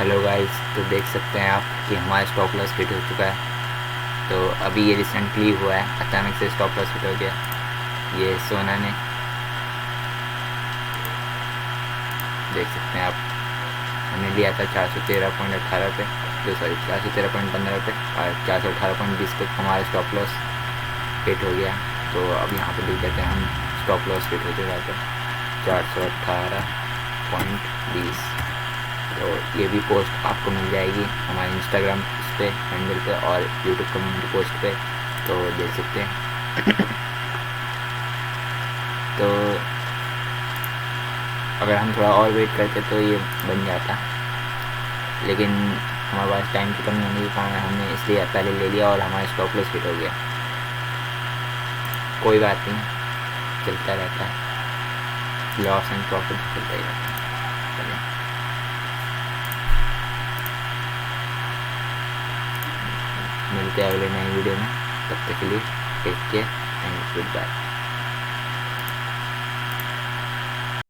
Hello guys, तो देख सकते हैं आप कि हमारा स्टॉप लॉस हिट हो चुका है। तो अभी ये रिसेंटली हुआ है, अचानक से स्टॉप लॉस हिट हो गया। ये सोना ने देख सकते हैं आप, हमने लिया था 413.18 पे, जो सॉरी 413.15 पे, और 418.20 पे हमारा स्टॉप लॉस हिट हो गया। तो अब यहाँ पे देख देते हैं हम स्टॉप लॉस हिट हो चुका था 418.20। तो ये भी पोस्ट आपको मिल जाएगी हमारे इंस्टाग्राम पे हैंडल पे और यूट्यूब कम्युनिटी पोस्ट पे, तो देख सकते हैं। तो अगर हम थोड़ा और वेट करते तो ये बन जाता, लेकिन हमारे पास टाइम की कमी होने के कारण हमने इसलिए पहले ले लिया और हमारा स्टॉप लॉस हिट हो गया। कोई बात नहीं, चलता रहता है, लॉस एंड प्रॉफिट चलता ही रहता है। चलिए, मिलते हैं अगले नए वीडियो में। तब तक के लिए take care and good bye.